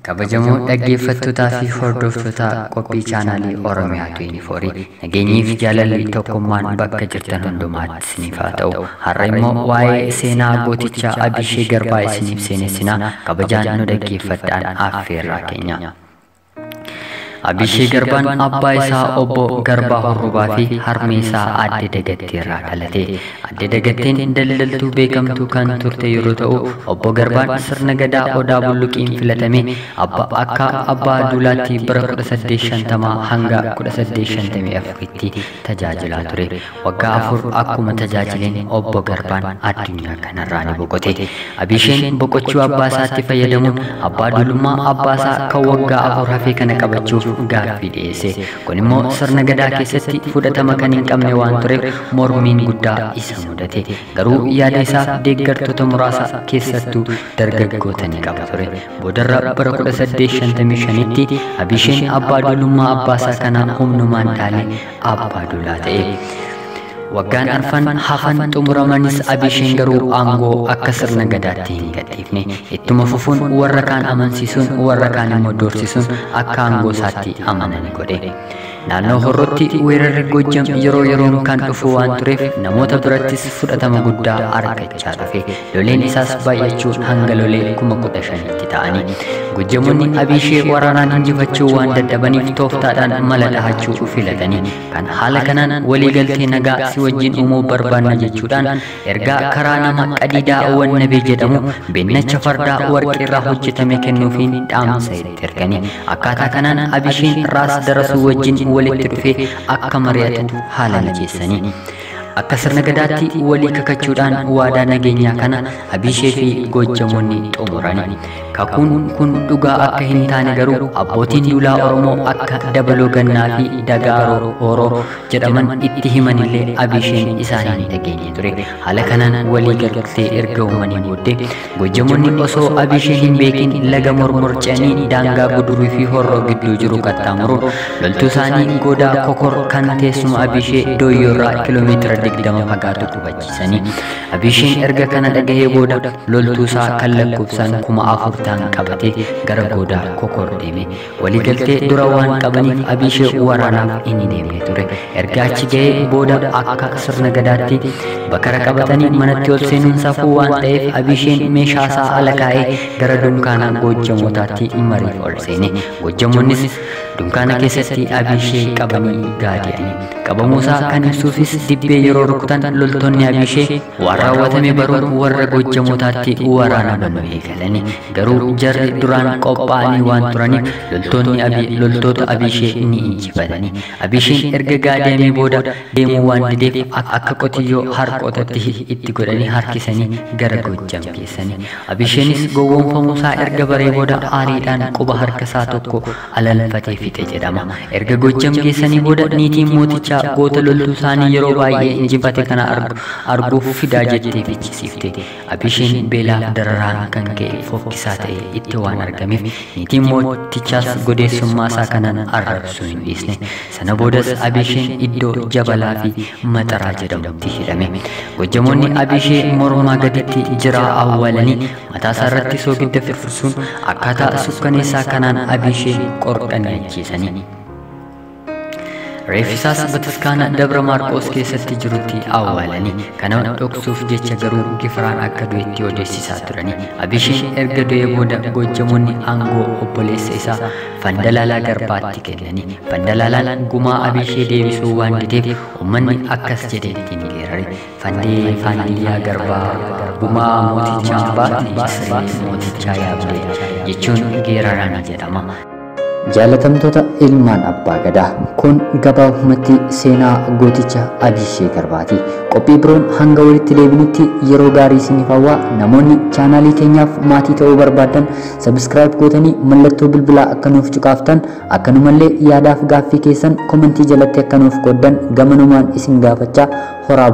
Kabajamoo dhaggeeffattootaa fi hordoftoota qophii chaanaalii Oromiyaa 24 nageenyiif jaalalli tokkummaan bakka jirtan hundumaatti isiniif haa ta'u. Har'a immoo waa'ee seenaa gootichaa Abishee Garbaa isiniif seenessinaa. Kabajaan nu dhaggeeffadhaan affeerraa keenya. Abishee Garbaan abbaa isaa obbo Garbaa Hurrubaa fi harmee isaa Aadde Dagattee irraa dhalate. Aadde Dagatteen daldaltuu beekamtuu kan turte yeroo ta'u, obbo Garbaan sirna gadaa Odaa Bulluqiin filatame akka abbaa duulaatti bara 1850 hanga 1854tti tajaajilaa ture. Waggaa 4 akkuma tajaajileen obbo Garbaan addunyaa kanarraa ni boqote. Abisheen boqochuu abbaa isaatti fayyadamuun abbaa duulummaa abbaa isaa kan waggaa 4 hafee kana qabachuuf gaaffii dhiyeesse. Kun immoo sirna gadaa keessatti fudhatama kan hin qabne waan tureef mormiin guddaa isa mudate. Garuu yaada isaa deeggartoota muraasa keessattuu dargaggoota ni qaba ture. Boodarra bara 1855tti Abisheen abbaa duulummaa abbaa isaa kana humnumaan dhaalee abbaa duulaa ta'e. Waggaan arfan hafan xumuramanis Abisheen garuu aangoo akka sirna gadaatti hin gadhiifne. Ittuma fufuun warra kaan amansiisuun warra kaan immoo doorsisuun akka aangoo isaatti amanan godhe. Naannoo Horrootti weerarri Gojjam yeroo yeroon kan dhufu waan tureef namoota birattis fudhatama guddaa argachaa dhufe. Loleen isaas baay'achuun hanga lolee 15,000tti ta'anii. Gojjamoonni Abishee waraanaan injifachuu waan dadhabaniif tooftaadhaan mala dhahachuu filatanii. Kan haala kanaan waliigaltee nagaa si wajjin uumuu barbaanna jechuudhaan ergaa karaa nama Qadiidaa Wannabee jedhamu bennacha fardaa warqeerraa hojjetame kennuufiin dhaamsa itti erganii. Akkaataa kanaan Abisheen Raas Darasuu wajjin walitti dhufee akka mari'atu haala mijeessanii. Akka sirna gadaatti walii kakachuudhaan waadaa nageenyaa kana Abishee fi Gojjamoonni xumurani. Kakuun kun dhugaa akka hin taane garuu abbootiin duulaa Oromoo akka Dabaloo Gannaa fi Dagaaroo Horoo jedhaman itti himanillee Abisheen isaan hin dhageenye ture. Haala kanaan walii galtee erga uumanii booddee Gojjamoonni osoo Abishee hin beekin laga mormorceanii daangaa Guduruu fi Horroo gidduu jiru qaxxaamuru. Loltuu isaanii Godaa Kokor kan teessuma Abishee Dooyyoorraa kiiloomeetira 20 fagaatu qubachiisanii. Abisheen erga kana dhagahee booda loltuu isaa kan lakkoofsaan 4,000 ta'an qabatee gara Godaa Kokor deeme. Waliigaltee dura waan qabaniif Abishee waraanaaf hin deemne ture. Erga achi gahee booda akka sirna gadaatti bakara qabatanii manatti ol seenuun safuu waan ta'eef Abisheen meeshaa isaa ala kaa'ee gara dunkaana Gojjamootaatti mariif ol seene. Gojjamoonnis dunkaana keessatti Abishee qabanii gaadi'anii. Qabamuusaa kan ibsuufis dibbee yeroo rukutan loltoonni Abishee waan raawwatame baruun warra Gojjamootaatti waraana banuu eegalanii. Garuu jarri duraan qophaa'anii waan turaniif loltoota Abishee ni injifatanii. Abisheen erga gaadamee booda deemuu waan dideef akka qotiyyoo harqootatti itti godhanii harkisanii gara Gojjam geessanii. Abisheenis gowwoomfamuusaa erga baree booda aariidhaan quba harka isaa tokko alalfatee fixe jedhama. Erga Gojjam geessanii booda niitiin mootichaa goota loltuu isaanii yeroo baay'ee injifate kana arguuf fidaa jettee fichisiifte. Abisheen beelaa dararaan kan ka'e fokkisaa ta'e itti waan argameef niitiin mootichaas godeessummaa isaa kanaan arrabsuu hin dhiisne. Sana boodas Abisheen iddoo Jabalaa fi Maxaraa jedhamutti hidhame. Gojjamoonni Abishee mormaa gaditti jiraa awwaalanii mataa isaa irratti soogidda firfirsuun akkaataa sukkaneessaa kanaan Abishee qorqanii ajjeesanii. Reeffisaas bataskaana Dabra Maarqos keessatti jirutti awwaalanii. Kana dhoksuuf jecha garuu Gifraan akka du'etti odeessisaa turani. Abisheen erga du'ee booda Gojjamoonni aangoo obboleessa isaa Fandalaalaa Garbaatti kennanii. Fandalaalaan gumaa Abishee deebisuu waan dideef uummanni akkas jedhee ittiin geerare. Fandee Faandiyyaa Garbaa gumaa mootichaa baatti siree mootichaa yaabdee jechuun geeraraan jedhama. Jaalatamtoota ilmaan abbaa gadaa, kun gabaabumatti seenaa gooticha Abishee Garbaati. Qophii biroon hanga walitti deebinutti yeroo gaarii isiniif hawwaa. Namoonni chaanaalii keenyaaf maatii ta'uu barbaadan sabiskiraayib gootanii mallattoo bilbilaa akka nuuf cuqaaftan, akkanumallee yaadaaf gaaffii keessan komentii jalatti akka nuuf qooddan gamanumaan isin gaafachaa horaa.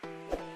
Thank you.